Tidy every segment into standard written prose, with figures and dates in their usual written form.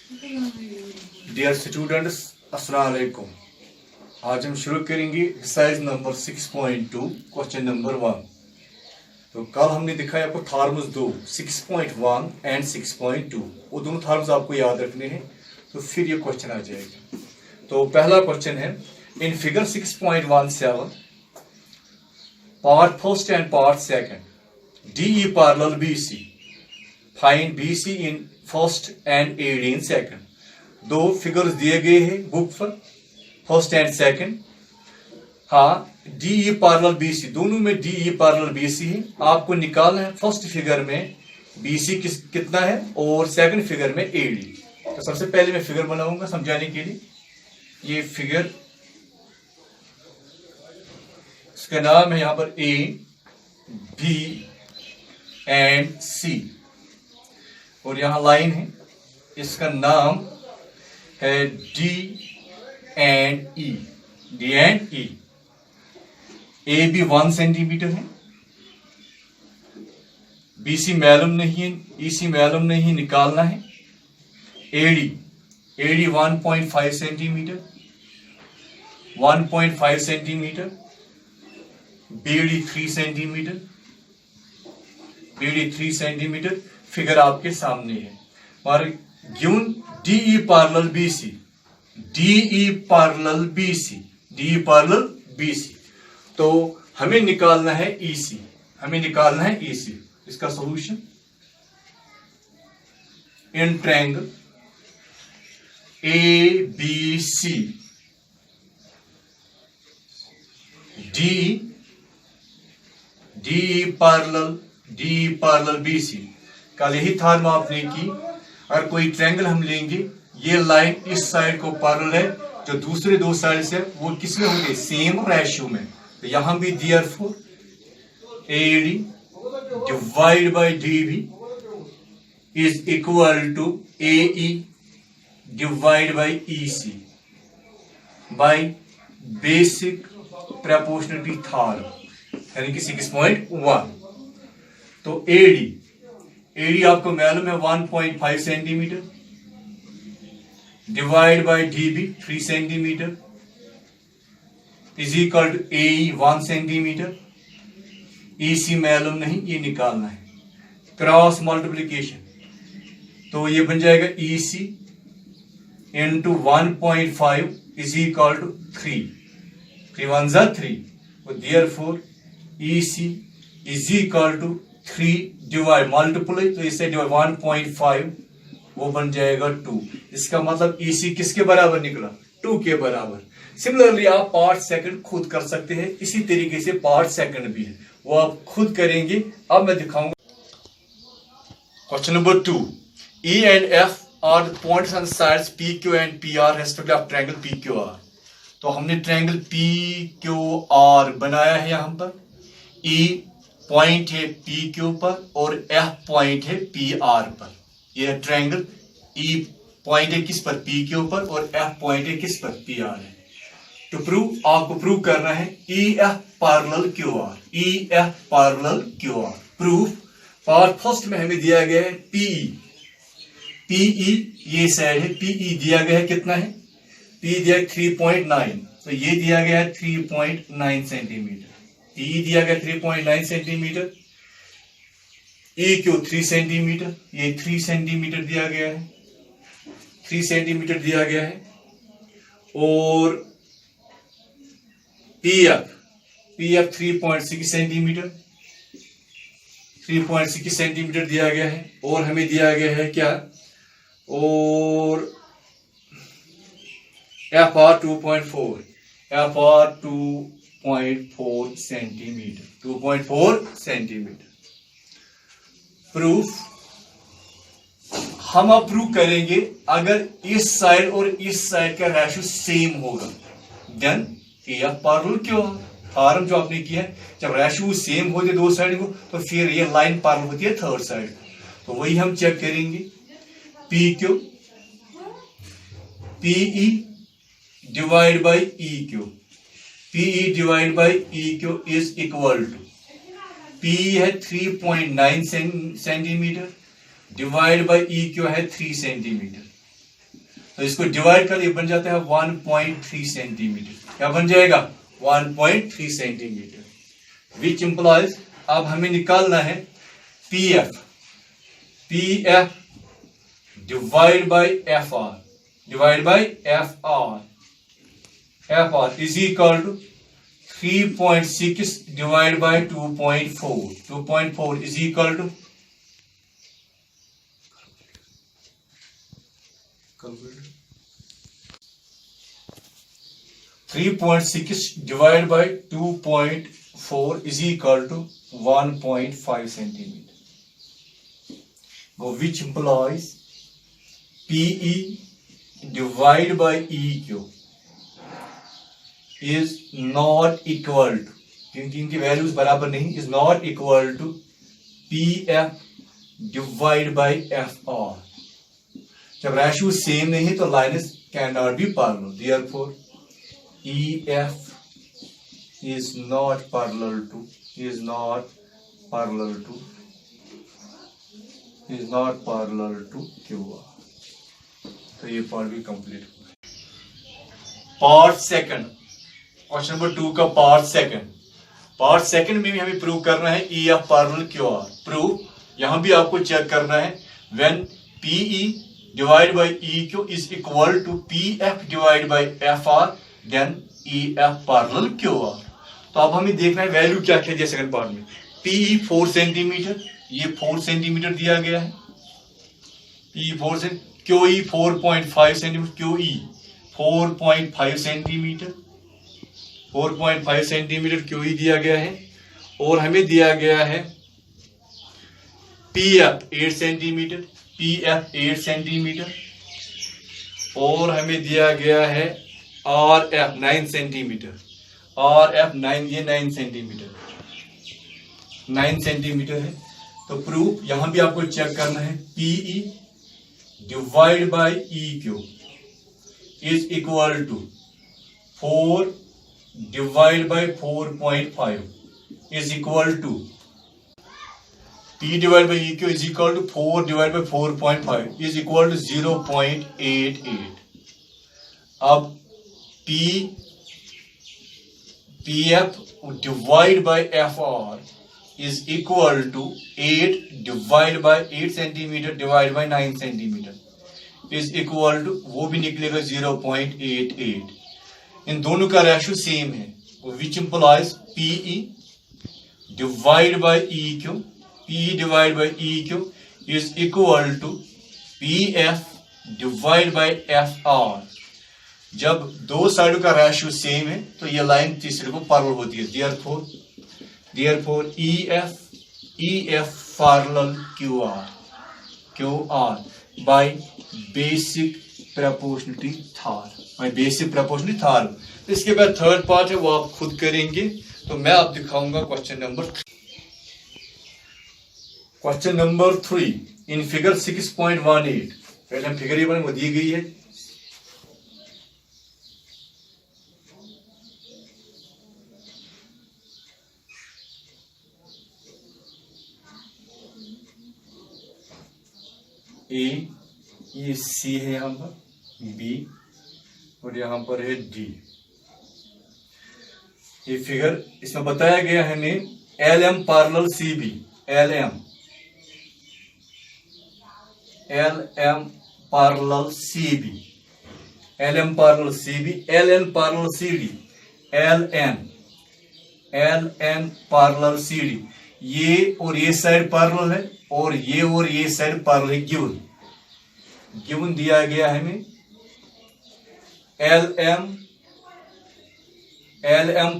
Dear students, अस्सलाम वालेकुम। आज हम शुरू करेंगे एक्सरसाइज नंबर 6.2 क्वेश्चन नंबर 1। तो कल हमने दिखाया आपको थॉर्म्स दो 6.1 एंड 6.2, वो दोनों थॉर्म्स आपको याद रखने हैं, तो फिर ये क्वेश्चन आ जाएगा। तो पहला क्वेश्चन है, in figure 6.17 part first and part second DE parallel BC, find BC in first and AD in second. दो फिगर्स दिए गए हैं बुक पर, फर्स्ट एंड सेकंड। हाँ, DE पैरेलल BC, दोनों में DE पैरेलल BC है। आपको निकालना है फर्स्ट फिगर में BC कितना है और सेकंड फिगर में AD। तो सबसे पहले मैं फिगर बनाऊंगा समझाने के लिए। ये फिगर, इसका नाम है यहां पर A, B एंड C, और यहां लाइन है, इसका नाम है D and E, D and E। AB 1 centimetre है, BC मालूम नहीं है, EC मालूम नहीं है, निकालना है। AD 1.5 centimetre, 1.5 centimetre. BD 3 centimetre, BD 3 centimetre. Figure आपके सामने है और given DE parallel BC, DE parallel BC, DE parallel BC। तो हमें निकालना है EC, हमें निकालना है EC। इसका solution, in triangle ABC DE parallel BC। कल यही थॉर्म आपने की। अगर कोई ट्रायंगल हम लेंगे, ये लाइन इस साइड को पैरेलल है, जो दूसरे दो साइड से वो किस में होंगे, सेम रेशियो में। तो यहां भी therefore AD divide by DB is equal to AE divide by EC by basic proportionality theorem, यानी कि 6.1। तो AD आपको मालूम है 1.5 centimetre divide by DB 3 centimetre is equal to AE 1 centimetre. EC मालूम नहीं, ये निकालना है। क्रॉस मल्टीप्लीकेशन, तो ये बन जाएगा EC into 1.5 is equal to 3, 3 1 जा 3। Therefore EC is equal to 3 divide multiply, तो इससे डिवाइड 1.5 वो बन जाएगा 2। इसका मतलब EC किसके बराबर निकला, 2 के बराबर। सिमिलरली आप पार्ट सेकंड खुद कर सकते हैं, इसी तरीके से पार्ट सेकंड भी है, वो आप खुद करेंगे। अब मैं दिखाऊंगा। Question number 2, E and F are the points on the sides PQ and PR respectively of triangle PQR। तो हमने ट्रायंगल PQR बनाया है। यहां पर E पॉइंट है PQ पर और F पॉइंट है PR पर। यह ट्रायंगल E पॉइंट है किस पर, PQ पर, और F पॉइंट है किस पर, PR है। तो प्रूव, आपको प्रूव करना है EF parallel QR, EF parallel QR। Proof, part first में हमें दिया गया है PE, ये साइड है, PE दिया गया है कितना है, PE दिया 3.9, तो ये दिया गया है 3.9 सेंटीमीटर। PE दिया गया 3.9 सेंटीमीटर। EQ 3 सेंटीमीटर, ये 3 सेंटीमीटर दिया गया है, 3 सेंटीमीटर दिया गया है। और PF 3.6 सेंटीमीटर, 3.6 सेंटीमीटर दिया गया है। और हमें दिया गया है क्या, और FR 2.4, FR 2.4 centimetre, 2.4 centimetre. Proof, हम अब प्रूव करेंगे अगर इस साइड और इस साइड का रेशियो सेम होगा, then EF parallel QR। Form जो आपने किया है, जब रेशियो सेम हो जाए दो साइड को, तो फिर ये लाइन पैरेलल होती है थर्ड साइड। तो वही हम चेक करेंगे। PQ, PE divide by EQ, PE divide by EQ is equal to, PE है 3.9 सेंटीमीटर डिवाइड बाय EQ है 3 सेंटीमीटर। तो इसको डिवाइड कर ये बन जाता है 1.3 सेंटीमीटर। क्या बन जाएगा? 1.3 सेंटीमीटर। विच इंप्लॉइज, अब हमें निकालना है PF. PF divide by F R, divide by F R, F R is equal to 3.6 divide by 2.4, 2.4 is equal to 3.6 divided by 2.4 is equal to 1.5 centimeter. Which implies PE divided by EQ is not equal to, क्योंकि इनकी values बराबर नहीं, is not equal to PF divided by FR. जब ratio same नहीं है तो lines can not be parallel, therefore EF is not parallel to, is not parallel to, is not parallel to QR. तो ये part भी complete हुआ। Part second, question number 2 का part second. Part second में भी हमें प्रूव करना है EF पैरेलल QR। प्रूव यहां भी आपको चेक करना है, when PE divided by EQ is equal to PF divided by FR, then EF parallel QR। तो अब हमें देखना है वैल्यू क्या क्या दिया सेकंड पार्ट में। PE 4 सेंटीमीटर, ये 4 सेंटीमीटर दिया गया है। PE 4 से QE 4.5 centimetre, QE 4.5 centimetre, 4.5 centimetre QE दिया गया है। और हमें दिया गया है PF 8 सेंटीमीटर, PF 8 सेंटीमीटर, और हमें दिया गया है RF 9 सेंटीमीटर, RF 9, ये 9 सेंटीमीटर, 9 सेंटीमीटर है। तो प्रूफ यहां भी आपको चेक करना है, PE divide by EQ is equal to 4 divide by 4.5 is equal to P divided by EQ is equal to 4 divided by 4.5 is equal to 0.88. अब PF divided by FR is equal to 8 divided by 8 centimeter divided by 9 centimeter is equal to, वो भी निकलेगा 0.88। इन दोनों का ratio same है, which implies PE divided by EQ, P divided by EQ is equal to PF divided by FR। जब दो साइडों का रेशियो सेम है तो ये लाइन तीसरे को पैरेलल होती है, therefore EF parallel QR by basic proportionality theorem। इसके बाद थर्ड पार्ट है, वो आप खुद करेंगे। तो मैं आप दिखाऊंगा क्वेश्चन नंबर 3 इन फिगर 6.18। पहले हम फिगर ये बने, वो दी गई है। ए, ये सी है यहां पर, बी, और यहां पर है डी। ये फिगर, इसमें बताया गया है हमें LM parallel CB, LM parallel CB, LM parallel CB, LN parallel CD, LN parallel CD। ये और ये साइड पैरेलल है और ये साइड पैरेलल है। गिवन दिया गया है हमें LM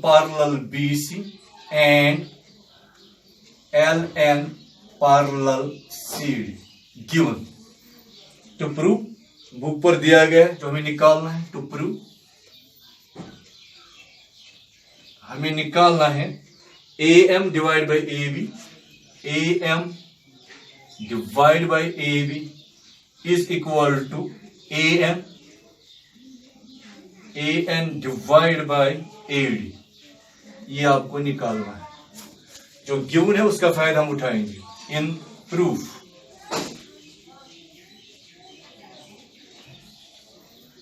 parallel BC and LN parallel CD given. To prove book पर दिया गया है, जो हमें निकालना है। टू प्रूव हमें निकालना है AM divide by AB, AM divide by AB is equal to AN divide by AD। ये आपको निकालना है, जो गिवन है उसका फायदा हम उठाएंगे in proof.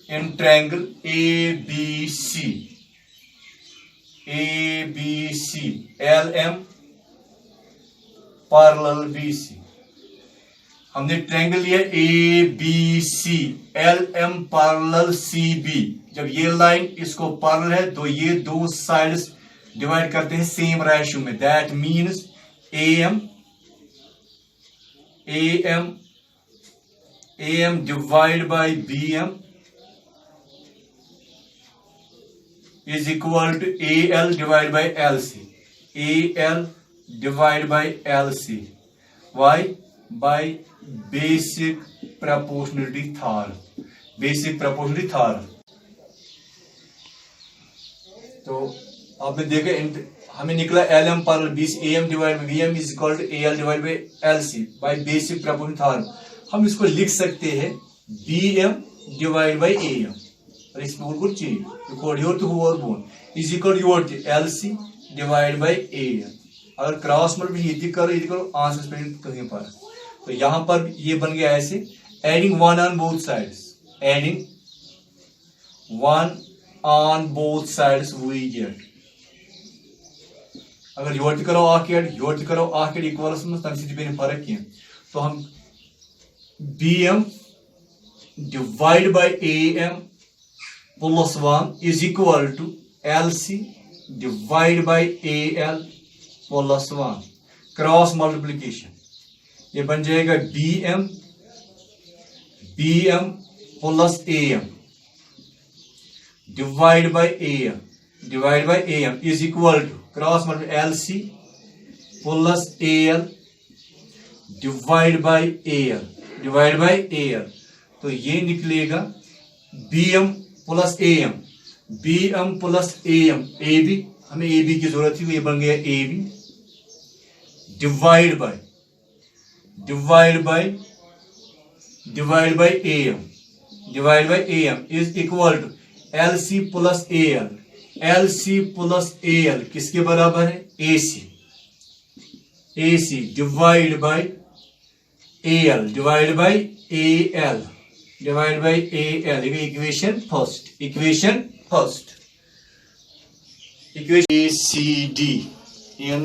in triangle ABC. ABC LM parallel BC. हमने ट्रायंगल लिया ABC, LM पैरेलल CB। जब ये लाइन इसको पैरेलल है तो ये दो साइड्स डिवाइड करते हैं सेम रेशियो में। That means AM divide bye BM is equal to AL divided by LC. AL divided by LC. Why? By basic proportionality theorem. Basic proportionality theorem. तो आपने देखा हमें निकला LM parallel BC, AM divide bye BM is equal to AL divide bye LC by basic proportionality theorem. हम इसको लिख सकते हैं BM डिवाइड बाय AM। और इसमें बिल्कुल चेंज योर टू होवर बोन is equal your LC divide by AM। अगर क्रॉस मल्टीप्लिकेशन करो आंसर पे कहीं पर, तो यहां पर ये बन गया ऐसे, adding one on both sides, adding one on both sides we get. अगर योर करो आकेड इक्वल्स में तम पे फर्क कह, तो हम BM divide by AM plus 1 is equal to LC divide by AL plus 1। Cross multiplication ये बन जाएगा BM plus AM divide by AM is equal to cross multiplication LC plus AL divide by AL। तो ये निकलेगा BM plus AM AB, हमें AB की जरूरत थी, ये बन गया AB divide by AM is equal to LC plus AL किसके बराबर है? AC divide by AL equation first ACD in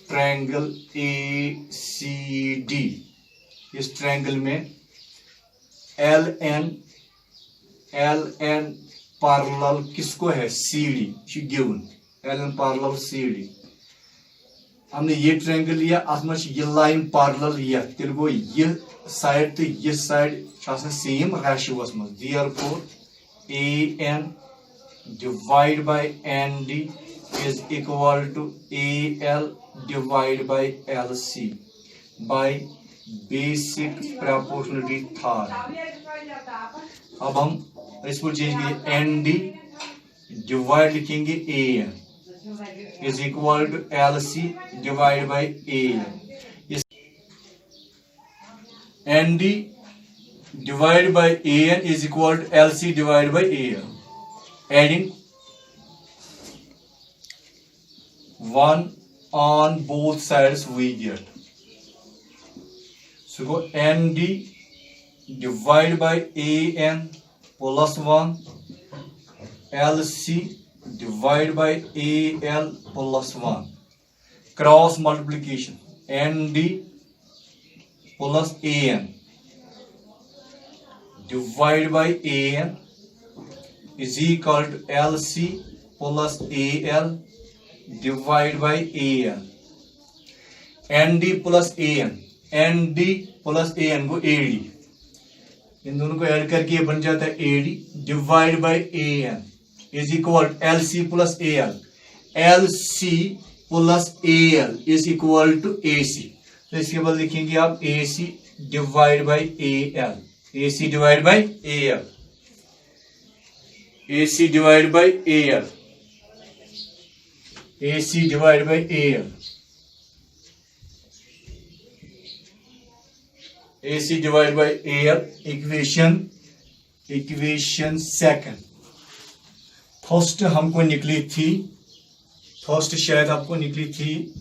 triangle ACD। इस ट्रायंगल में LN पैरेलल किसको है? CD given LN parallel CD। हमने ये ट्रायंगल लिया, ये लाइन पैरेलल लिया, तेल गो ये साइड तो ये साइड सेम रेशियोस में। Therefore AN divide by ND is equal to AL divided by LC by basic proportionality theorem। अब हम इसको चेंज करेंगे, ND डिवाइड लिखेंगे AN is equal to LC divided by AN। ND divided by AN is equal to LC divided by AN। Adding 1 on both sides we get, so go ND divided by AN plus 1 LC divided by AL plus 1। Cross multiplication ND plus AN divided by AN is equal to LC plus AL divided by AL। ND plus AN को AD, इन दोनों को add करके बन जाता है AD divide by AN is equal LC plus AL। LC plus AL is equal to AC। तो इसके बाद लिखेंगे आप AC divide by AL, AC divide by AL, AC divide by AL, AC divide by AL, AC divide by AL। Equation second. First हमको निकली थी, first शायद आपको निकली थी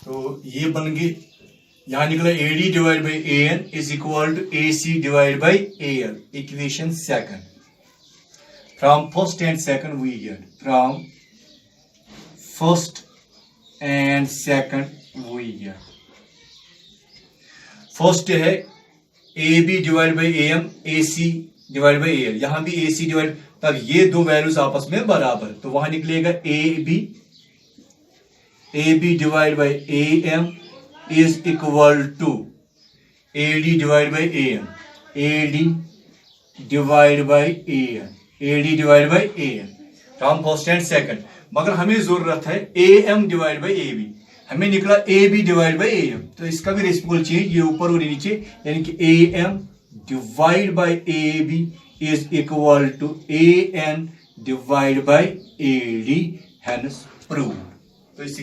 तो ये बन गई यहाँ निकला AD divide by AN is equal to AC divide by AL. Equation second. From first and second we get first है AB divide by AM AC divide by AL. यहां भी AC डिवाइड, तब ये दो वैल्यूज आपस में बराबर, तो वहां निकलेगा AB divide by AM is equal to AD divide by AM. AD divide by AN. From first and second. मगर हमें जरूरत है AM डिवाइड बाई AB. हमें निकला AB डिवाइड बाई AM, तो इसका भी रेसिप्रोकल चेंज, ये ऊपर और नीचे, यानी कि AM divide by AB is equal to AN divide by AD. Hence proved. तो इसी